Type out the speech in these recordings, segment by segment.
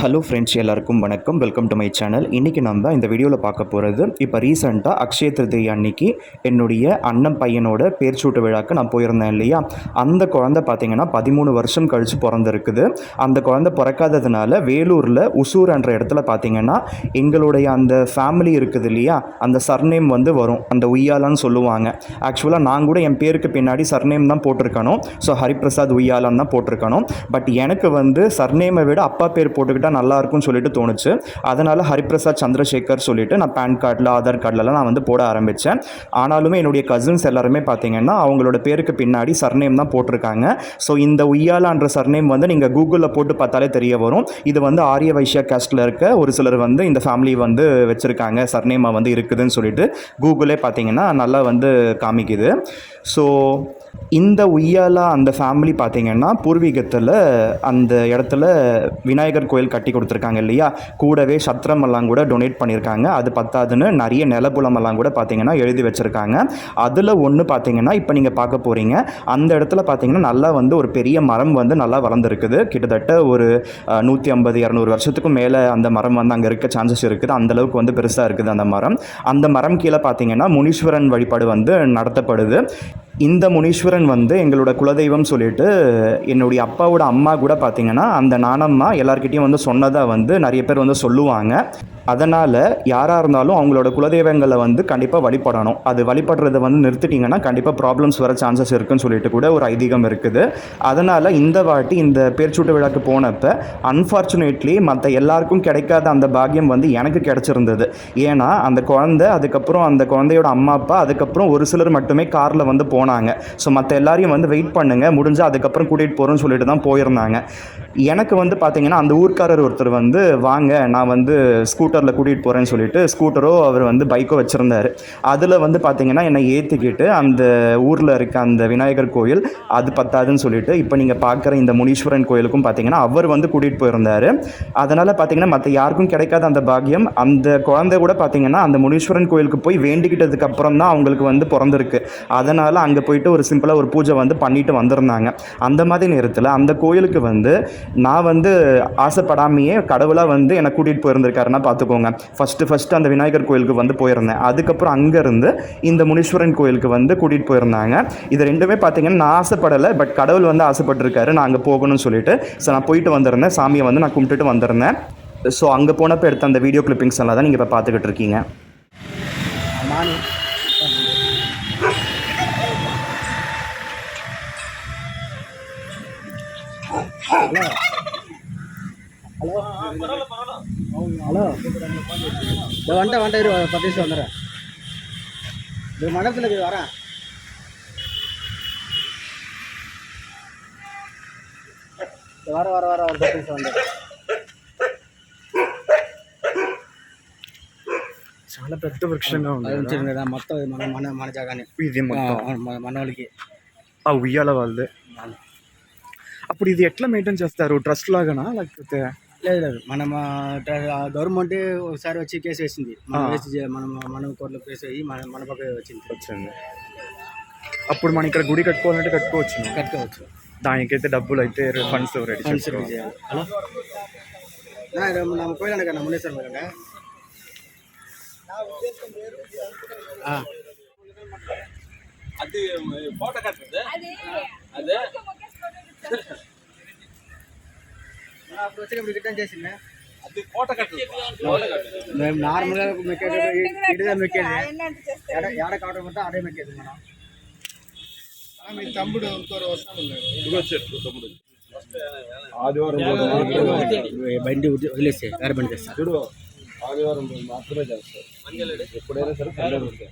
Hello friends, எல்லாருக்கும் வணக்கம். Welcome to my channel. இன்றைக்கி நம்ம இந்த வீடியோவில் பார்க்க போகிறது, இப்போ ரீசெண்டாக அக்ஷய திருதியை அன்னைக்கு என்னுடைய அண்ணன் பையனோட பேர்ச்சூட்டு விழாக்கு நான் போயிருந்தேன் இல்லையா. அந்த குழந்தை பார்த்திங்கன்னா 13 வருஷம் கழித்து பிறந்திருக்குது. அந்த குழந்தை பிறக்காததுனால வேலூரில் உசூர் என்ற இடத்துல பார்த்திங்கன்னா எங்களுடைய அந்த ஃபேமிலி இருக்குது இல்லையா, அந்த சர்நேம் வந்து வரும், அந்த உய்யாலான்னு சொல்லுவாங்க. ஆக்சுவலாக நான் கூட என் பேருக்கு பின்னாடி சர்நேம் தான் போட்டிருக்கணும். ஸோ ஹரிபிரசாத் உய்யாலான்னு தான் போட்டிருக்கணும். பட் எனக்கு வந்து சர்நேமை விட அப்பா பேர் போட்டுக்கிட்டால் நல்லாயிருக்கும்னு சொல்லிட்டு தோணுச்சு. அதனால் ஹரிபிரசாத் சந்திரசேகர் சொல்லிட்டு நான் பேன் கார்டில் ஆதார் கார்டிலலாம் நான் வந்து போட ஆரம்பித்தேன். ஆனாலுமே என்னுடைய கசின்ஸ் எல்லாருமே பார்த்தீங்கன்னா அவங்களோட பேருக்கு பின்னாடி சர்நேம் தான் போட்டிருக்காங்க. ஸோ இந்த உய்யாலான்ற சர்நேம் வந்து நீங்கள் கூகுளில் போட்டு பார்த்தாலே தெரிய வரும். இது வந்து ஆரிய வைஷ்யா கேஸ்டில் இருக்க ஒரு சிலர் வந்து இந்த ஃபேமிலி வந்து வச்சுருக்காங்க, சர்நேமாக வந்து இருக்குதுன்னு சொல்லிட்டு கூகுளே பார்த்தீங்கன்னா நல்லா வந்து காமிக்குது. ஸோ இந்த உய்யாலா அந்த ஃபேமிலி பார்த்திங்கன்னா பூர்வீகத்தில் அந்த இடத்துல விநாயகர் கோயில் கட்டி கொடுத்துருக்காங்க இல்லையா, கூடவே சத்திரமெல்லாம் கூட டொனேட் பண்ணியிருக்காங்க. அது பத்தாதுன்னு நிறைய நிலப்புலமெல்லாம் கூட பார்த்திங்கன்னா எழுதி வச்சுருக்காங்க. அதில் ஒன்று பார்த்திங்கன்னா இப்போ நீங்கள் பார்க்க போகிறீங்க, அந்த இடத்துல பார்த்திங்கன்னா நல்லா வந்து ஒரு பெரிய மரம் வந்து நல்லா வளர்ந்துருக்குது. கிட்டத்தட்ட ஒரு 150-200 வருஷத்துக்கும் மேலே அந்த மரம் வந்து அங்கே இருக்க சான்சஸ் இருக்குது. அந்தளவுக்கு வந்து பெருசாக இருக்குது அந்த மரம். அந்த மரம் கீழே பார்த்திங்கன்னா முனீஸ்வரன் வழிபாடு வந்து நடத்தப்படுது. இந்த முனீஸ்வரன் வந்து எங்களோட குலதெய்வம் சொல்லிட்டு என்னுடைய அப்பாவோட அம்மா கூட பார்த்திங்கன்னா அந்த நானம்மா எல்லார்கிட்டையும் வந்து சொன்னதாக வந்து நிறைய பேர் வந்து சொல்லுவாங்க. அதனால் யாராக இருந்தாலும் அவங்களோட குலதெய்வங்களை வந்து கண்டிப்பாக வழிபடணும். அது வழிபடுறதை வந்து நிறுத்திட்டிங்கன்னா கண்டிப்பாக ப்ராப்ளம்ஸ் வர சான்சஸ் இருக்குதுன்னு சொல்லிட்டு கூட ஒரு ஐதீகம் இருக்குது. அதனால் இந்த வாட்டி இந்த பேர்ச்சூட்டு விழாக்கு போனப்போ அன்ஃபார்ச்சுனேட்லி மற்ற எல்லாருக்கும் கிடைக்காத அந்த பாக்கியம் வந்து எனக்கு கிடச்சிருந்தது. ஏன்னா அந்த குழந்தை, அதுக்கப்புறம் அந்த குழந்தையோட அம்மா அப்பா, அதுக்கப்புறம் ஒரு சிலர் மட்டுமே காரில் வந்து போனாங்க. ஸோ மற்ற எல்லாரையும் வந்து வெயிட் பண்ணுங்கள், முடிஞ்சால் அதுக்கப்புறம் கூட்டிகிட்டு போகிறோன்னு சொல்லிட்டு தான் போயிருந்தாங்க. எனக்கு வந்து பார்த்திங்கன்னா அந்த ஊர்க்காரர் ஒருத்தர் வந்து வாங்க நான் வந்து ஸ்கூட்டரில் கூட்டிகிட்டு போகிறேன்னு சொல்லிட்டு ஸ்கூட்டரோ அவர் வந்து பைக்கோ வச்சுருந்தார். அதில் வந்து பார்த்திங்கன்னா என்னை ஏற்றிக்கிட்டு அந்த ஊரில் இருக்க அந்த விநாயகர் கோயில் அது பத்தாதுன்னு சொல்லிட்டு இப்போ நீங்கள் பார்க்குற இந்த முனீஸ்வரன் கோயிலுக்கும் பார்த்திங்கன்னா அவர் வந்து கூட்டிகிட்டு போயிருந்தார். அதனால் பார்த்திங்கன்னா மற்ற யாருக்கும் கிடைக்காத அந்த பாக்கியம் அந்த குழந்தை கூட பார்த்திங்கன்னா அந்த முனீஸ்வரன் கோயிலுக்கு போய் வேண்டிக்கிட்டதுக்கு அப்புறம் தான் அவங்களுக்கு வந்து பிறந்திருக்கு. அதனால் அங்கே போயிட்டு ஒரு சிம்பிளாக ஒரு பூஜை வந்து பண்ணிட்டு வந்திருந்தாங்க. அந்த மாதிரி நேரத்தில் அந்த கோயிலுக்கு வந்து நான் வந்து ஆசைப்படாமையே கடவுளாக வந்து என்னை கூட்டிகிட்டு போயிருந்திருக்காருன்னா பார்த்துக்கோங்க. ஃபஸ்ட்டு அந்த விநாயகர் கோயிலுக்கு வந்து போயிருந்தேன். அதுக்கப்புறம் அங்கேருந்து இந்த முனீஸ்வரன் கோயிலுக்கு வந்து கூட்டிகிட்டு போயிருந்தாங்க. இது ரெண்டுமே பார்த்திங்கன்னா நான் ஆசைப்படலை, பட் கடவுள் வந்து ஆசைப்பட்டிருக்காரு நான் அங்கே போகணும்னு சொல்லிட்டு. ஸோ நான் போயிட்டு வந்திருந்தேன், சாமியை வந்து நான் கும்பிட்டுட்டு வந்திருந்தேன். ஸோ அங்கே போனப்போ எடுத்த அந்த வீடியோ கிளிப்பிங்ஸ் எல்லாம் தான் நீங்கள் இப்போ பார்த்துக்கிட்டு இருக்கீங்க. ஹலோ ஹலோ வந்துட்டேன் இரு 10 நிமிஷம் வந்துடுறேன். இது மண்டபத்தில் போய் வரேன். வர ஒரு 10 நிமிஷம் வந்துடுறேன். చాలా పెద్ద వృక్షంగా ఉంది మొత్తం మన జాగానే ఇది మొత్తం మన వాళ్ళకి ఆ ఉయ్యాల వాళ్ళదే. అప్పుడు ఇది ఎట్లా మెయింటైన్ చేస్తారు, ట్రస్ట్ లాగానా లేకపోతే? లేదు మన గవర్నమెంట్ ఒకసారి వచ్చి కేసు వేసింది, మన కోర్టులో కేసు వేసి మన పక్క వచ్చింది. అప్పుడు మనం ఇక్కడ గుడి కట్టుకోవాలంటే కట్టుకోవచ్చు. దానికైతే డబ్బులు అయితే ఫండ్స్ రెడీ చేయాలి. హలో நம்ம கோயிலாண்ட நான் முன்னேஸ்வரம் கோயிலாண்ட அது போட்டோ கட்டுறது அது అప్పుడు వచ్చి మీకు రిటర్న్ చేసిందే. అది కోట కట్టు మేము నార్మల్గా మెక్కేది ఇడిగా మెక్కేది ఏడ కావడం అంటే అదే మెక్కేది మనం. మీ తమ్ముడు ఇంకోరు వస్తాను తమ్ముడు ఆదివారం బండి వదిలేస్తే వేరే బండి చేస్తారు చూడు. ఆదివారం మాత్రమే చేస్తారు, ఎప్పుడైనా సరే పండుగ ఉంటాయి.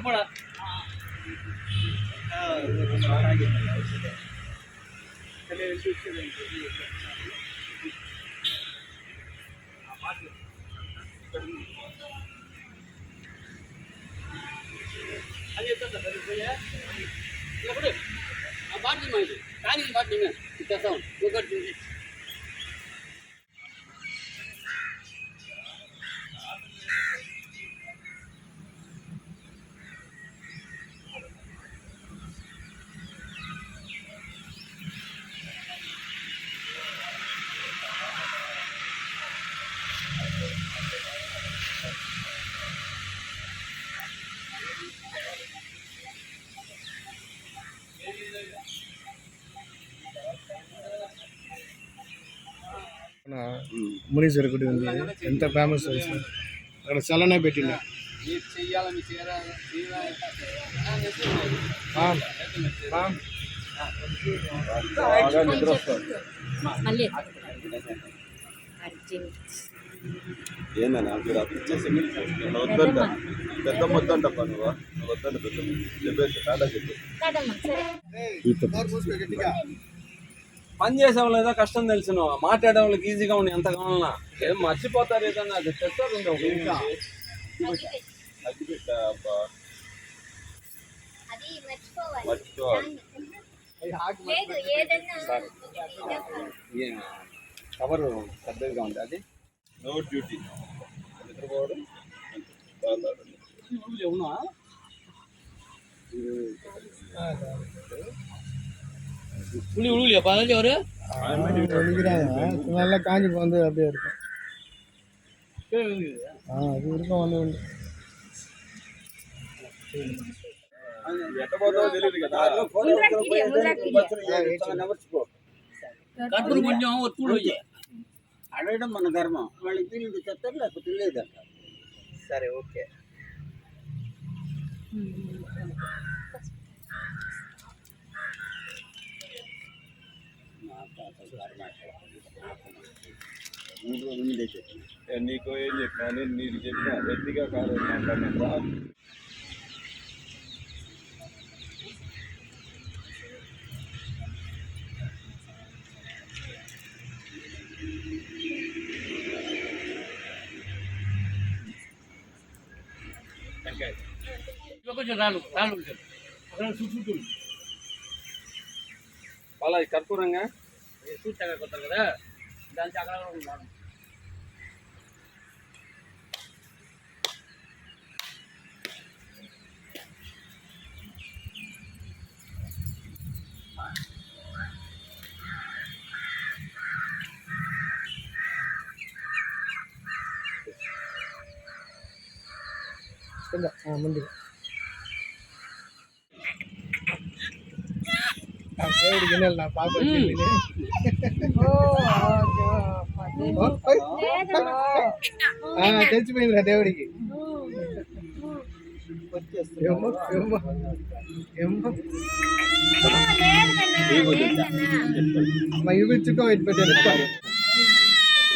போடா பாட்டு மாதிரி காணிக்கு பாட்டுங்க வித்தியாசம் మునీశ్వర గుడి ఉంది, ఎంత ఫేమస్ అక్కడ చలనే పెట్టిండ. ఏందన్నా మీరు ఇచ్చేసి వద్దంట పెద్ద వద్దంటప్ప నువ్వు వద్దంట పెద్ద చెప్పేసి టాటా చెప్పు. పని చేసే వాళ్ళు ఏదో కష్టం తెలుసు, నువ్వు మాట్లాడే వాళ్ళకి ఈజీగా ఉంది ఎంత కావాలన్నా. ఏం మర్చిపోతారు ఏదన్నా, అది తెస్తారు కవర్ పెద్దదిగా ఉంది. అది నో డ్యూటీ నిద్రపోవడం అవునా. நல்லா காஞ்சி வந்து அப்படியே இருக்கும். அது இருக்கும் வந்து ఎట్ట పోతావో తెలియదు కదా. అడగడం మన ధర్మం. వాళ్ళకి తెలియదు చెప్తారు, లేకపోతే లేదంట. సరే ఓకే. నీకు ఏం చెప్పినా నేను నీకు చెప్పినా వ్యక్తిగా కాదు మాట్లాడినా. అలా కర్పూరంగా కొత్తారు కదా, దానికి అక్కడ ఉన్నాను. ముందు దేవుడి గిన్నెలు నా పాప తెలిసిపోయిందిరా దేవుడికి. యుగుచ్చుకో పెట్టారు.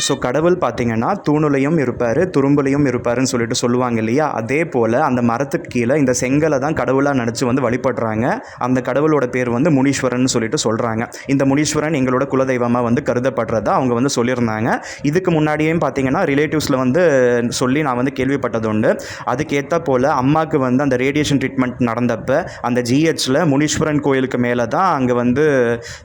ஸோ கடவுள் பார்த்திங்கன்னா தூணுலையும் இருப்பார், துரும்புலையும் இருப்பாருன்னு சொல்லிட்டு சொல்லுவாங்க இல்லையா. அதே போல் அந்த மரத்துக்கு கீழே இந்த செங்கலை தான் கடவுளாக நினச்சி வந்து வழிபடுறாங்க. அந்த கடவுளோட பேர் வந்து முனீஸ்வரன் சொல்லிட்டு சொல்கிறாங்க. இந்த முனீஸ்வரன் எங்களோட குலதெய்வமாக வந்து கருதப்படுறதா அவங்க வந்து சொல்லியிருந்தாங்க. இதுக்கு முன்னாடியே பார்த்திங்கன்னா ரிலேட்டிவ்ஸில் வந்து சொல்லி நான் வந்து கேள்விப்பட்டது உண்டு. அதுக்கேற்ற போல் அம்மாவுக்கு வந்து அந்த ரேடியேஷன் ட்ரீட்மெண்ட் நடந்தப்போ அந்த ஜிஹெச்சில் முனீஸ்வரன் கோயிலுக்கு மேலே தான் அங்கே வந்து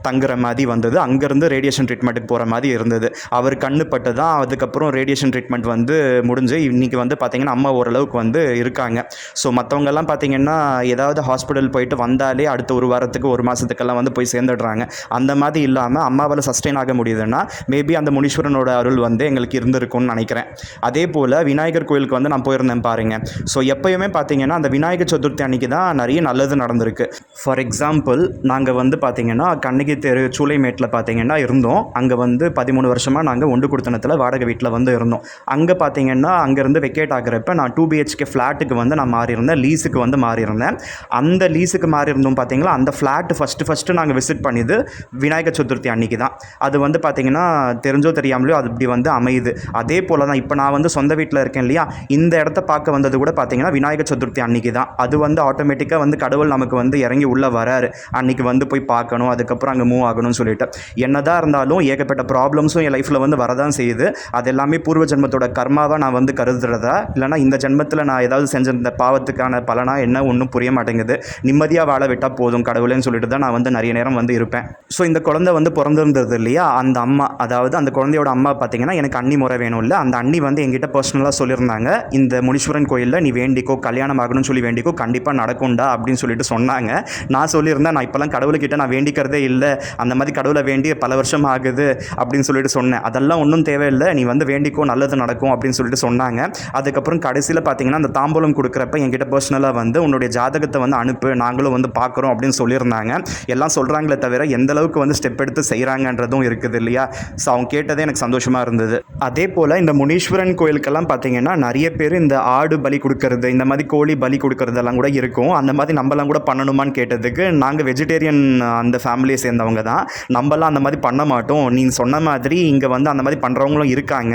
தங்குற மாதிரி வந்தது. அங்கேருந்து ரேடியேஷன் ட்ரீட்மெண்ட்டுக்கு போகிற மாதிரி இருந்தது. அவர் பட்டு தான் அதுக்கப்புறம் ரேடியேஷன் ட்ரீட்மெண்ட் வந்து முடிஞ்சு இன்றைக்கி வந்து பார்த்திங்கன்னா அம்மா ஓரளவுக்கு வந்து இருக்காங்க. ஸோ மற்றவங்கெல்லாம் பார்த்திங்கன்னா ஏதாவது ஹாஸ்பிட்டல் போயிட்டு வந்தாலே அடுத்த ஒரு வாரத்துக்கு ஒரு மாதத்துக்கெல்லாம் வந்து போய் சேர்ந்துடுறாங்க. அந்த மாதிரி இல்லாமல் அம்மாவால் சஸ்டெயின் ஆக முடியுதுன்னா மேபி அந்த முனீஸ்வரனோட அருள் வந்து எங்களுக்கு இருந்திருக்கும்னு நினைக்கிறேன். அதே போல் விநாயகர் கோயிலுக்கு வந்து நான் போயிருந்தேன் பாருங்கள். ஸோ எப்போயுமே பார்த்திங்கன்னா அந்த விநாயகர் சதுர்த்தி அன்றைக்கி தான் நிறைய நல்லது நடந்திருக்கு. ஃபார் எக்ஸாம்பிள் நாங்கள் வந்து பார்த்திங்கன்னா கண்ணகி தெரு சூளைமேட்டில் பார்த்திங்கன்னா இருந்தோம். அங்கே வந்து 13 வருஷமாக நாங்கள் ஒன்று கொடுத்தனத்தில் வாடகை வீட்டில் வந்து இருந்தோம். அங்கே பார்த்தீங்கன்னா அங்கேருந்து வெக்கேட் ஆகிறப்ப நான் 2 BHK ஃப்ளாட்டுக்கு வந்து நான் மாறியிருந்தேன், லீஸுக்கு வந்து மாறியிருந்தேன். அந்த லீஸுக்கு மாறியிருந்தோம் பார்த்தீங்களா, அந்த ஃப்ளாட்டு ஃபஸ்ட்டு நாங்கள் விசிட் பண்ணிது விநாயகர் சதுர்த்தி அன்றைக்கி தான். அது வந்து பார்த்திங்கன்னா தெரிஞ்சோ தெரியாமலையோ அது இப்படி வந்து அமையுது. அதே போல் தான் இப்போ நான் வந்து சொந்த வீட்டில் இருக்கேன் இல்லையா, இந்த இடத்த பார்க்க வந்தது கூட பார்த்திங்கன்னா விநாயகர் சதுர்த்தி அன்றைக்கி தான். அது வந்து ஆட்டோமேட்டிக்காக வந்து கடவுள் நமக்கு வந்து இறங்கி உள்ளே வராரு. அன்றைக்கி வந்து போய் பார்க்கணும், அதுக்கப்புறம் அங்கே மூவ் ஆகணும்னு சொல்லிட்டு. என்னதான் இருந்தாலும் ஏகப்பட்ட ப்ராப்ளம்ஸும் என் லைஃப்பில் வந்து வரதான் செய்யுது. அது எல்லாமே பூர்வ ஜென்மத்தோட கர்மாவாக நான் வந்து கருதுறதா, இல்லைனா இந்த ஜென்மத்தில் நான் ஏதாவது செஞ்ச இந்த பாவத்துக்கான பலனா என்ன ஒன்றும் புரிய மாட்டேங்குது. நிம்மதியாக வாழ விட்டால் போதும் கடவுளேன்னு சொல்லிட்டு தான் நான் வந்து நிறைய நேரம் வந்து இருப்பேன். ஸோ இந்த குழந்தை வந்து பிறந்திருந்தது இல்லையா, அந்த அம்மா, அதாவது அந்த குழந்தையோட அம்மா பார்த்தீங்கன்னா எனக்கு அண்ணி முறை வேணும் இல்லை, அந்த அண்ணி வந்து என்கிட்ட பர்சனலாக சொல்லியிருந்தாங்க, இந்த முனீஸ்வரன் கோயிலில் நீ வேண்டிக்கோ, கல்யாணம் ஆகணும்னு சொல்லி வேண்டிக்கோ, கண்டிப்பாக நடக்கும்டா அப்படின்னு சொல்லிட்டு சொன்னாங்க. நான் சொல்லியிருந்தேன் நான் இப்போல்லாம் கடவுள்கிட்ட நான் வேண்டிக்கிறதே இல்லை, அந்த மாதிரி கடவுளை வேண்டி பல வருஷம் ஆகுது அப்படின்னு சொல்லிட்டு சொன்னேன். அதெல்லாம் ஒன்றும் ஒன்றும் தேவையில்லை, நீ வந்து வேண்டிக்கோ நல்லது நடக்கும் அப்படின்னு சொல்லிட்டு சொன்னாங்க. அதுக்கப்புறம் கடைசியில் பார்த்தீங்கன்னா அந்த தாம்பூலம் கொடுக்குறப்ப என்கிட்ட பர்சனலாக வந்து உன்னுடைய ஜாதகத்தை வந்து அனுப்பு, நாங்களும் வந்து பார்க்குறோம் அப்படின்னு சொல்லியிருந்தாங்க. எல்லாம் சொல்கிறாங்களே தவிர எந்த அளவுக்கு வந்து ஸ்டெப் எடுத்து செய்கிறாங்கன்றதும் இருக்குது இல்லையா. ஸோ அவங்க கேட்டதே எனக்கு சந்தோஷமாக இருந்தது. அதே போல் இந்த முனீஸ்வரன் கோயிலுக்கெல்லாம் பார்த்தீங்கன்னா நிறைய பேர் இந்த ஆடு பலி கொடுக்கறது, இந்த மாதிரி கோழி பலி கொடுக்கறதெல்லாம் கூட இருக்கும். அந்த மாதிரி நம்மலாம் கூட பண்ணணுமான்னு கேட்டதுக்கு, நாங்கள் வெஜிடேரியன் அந்த ஃபேமிலியை சேர்ந்தவங்க தான், நம்மலாம் அந்த மாதிரி பண்ண மாட்டோம். நீங்கள் சொன்ன மாதிரி இங்கே வந்து அந்த மாதிரி பண்ணுறவங்களும் இருக்காங்க.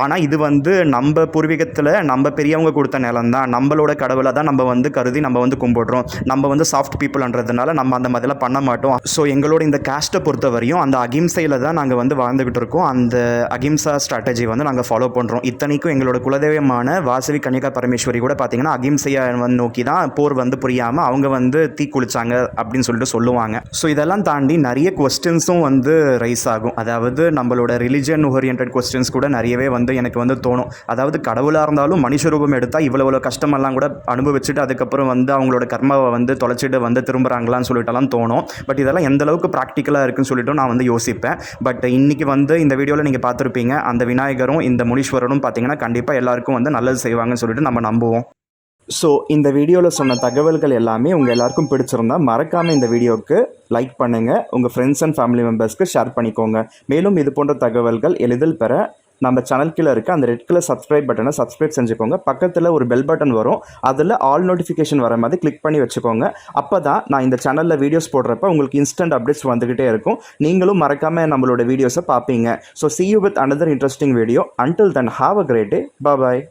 ஆனால் இது வந்து நம்ம பூர்வீகத்தில் நம்ம பெரியவங்க கொடுத்த நிலம் தான், நம்மளோட கடவுளை தான் நம்ம வந்து கருதி நம்ம வந்து கும்பிடுறோம். நம்ம வந்து சாஃப்ட் பீப்புள்ன்றதுனால நம்ம அந்த மாதிரிலாம் பண்ண மாட்டோம். ஸோ எங்களோட இந்த கேஸ்ட்டை பொறுத்த வரையும் அந்த அகிம்சையில் தான் நாங்கள் வந்து வாழ்ந்துக்கிட்டு இருக்கோம். அந்த அகிம்சா ஸ்ட்ராட்டஜி வந்து நாங்கள் ஃபாலோ பண்ணுறோம். இத்தனைக்கும் எங்களோட குலதெய்வமான வாசவி கன்னிகா பரமேஸ்வரி கூட பார்த்தீங்கன்னா அகிம்சையை வந்து நோக்கி தான் போர் வந்து புரியாமல் அவங்க வந்து தீ குளிச்சாங்க அப்படின்னு சொல்லிட்டு சொல்லுவாங்க. ஸோ இதெல்லாம் தாண்டி நிறைய கொஸ்டின்ஸும் வந்து ரைஸ் ஆகும். அதாவது நம்மளோட ரிலிஜன் ஓரியன்ட் கொஸ்டின்ஸ் கூட நிறையவே வந்து எனக்கு வந்து தோணும். அதாவது கடவுளாக இருந்தாலும் மனுஷ ரூபம் எடுத்தால் இவ்வளோ கஷ்டமெல்லாம் கூட அனுபவிச்சுட்டு அதுக்கப்புறம் வந்து அவங்களோட கர்மாவை வந்து தொலைச்சிட்டு வந்து திரும்புகிறாங்களான்னு சொல்லிட்டுலாம் தோணும். பட் இதெல்லாம் எந்த அளவுக்கு ப்ராக்டிக்கலாக இருக்குன்னு சொல்லிட்டு நான் வந்து யோசிப்பேன். பட் இன்றைக்கி வந்து இந்த வீடியோவில் நீங்கள் பார்த்துருப்பீங்க, அந்த விநாயகரும் இந்த முனீஸ்வரனும் பார்த்தீங்கன்னா கண்டிப்பாக எல்லாருக்கும் வந்து நல்லது செய்வாங்கன்னு சொல்லிட்டு நம்ம நம்புவோம். ஸோ இந்த வீடியோவில் சொன்ன தகவல்கள் எல்லாமே உங்கள் எல்லாருக்கும் பிடிச்சிருந்தா மறக்காமல் இந்த வீடியோவுக்கு லைக் பண்ணுங்கள், உங்கள் ஃப்ரெண்ட்ஸ் அண்ட் ஃபேமிலி மெம்பர்ஸ்க்கு ஷேர் பண்ணிக்கோங்க. மேலும் இது போன்ற தகவல்கள் எளிதில் பெற நம்ம சேனல் கீழே இருக்க அந்த ரெட் கலர் சப்ஸ்கிரைப் பட்டனை சப்ஸ்கிரைப் செஞ்சுக்கோங்க. பக்கத்தில் ஒரு பெல் பட்டன் வரும், அதில் ஆல் நோட்டிஃபிகேஷன் வர மாதிரி கிளிக் பண்ணி வச்சுக்கோங்க. அப்போ தான் நான் இந்த சேனலில் வீடியோஸ் போடுறப்ப உங்களுக்கு இன்ஸ்டன்ட் அப்டேட்ஸ் வந்துக்கிட்டே இருக்கும். நீங்களும் மறக்காமல் நம்மளோட வீடியோஸை பார்ப்பீங்க. So see you with another interesting video. Until then, have a great day. Bye bye.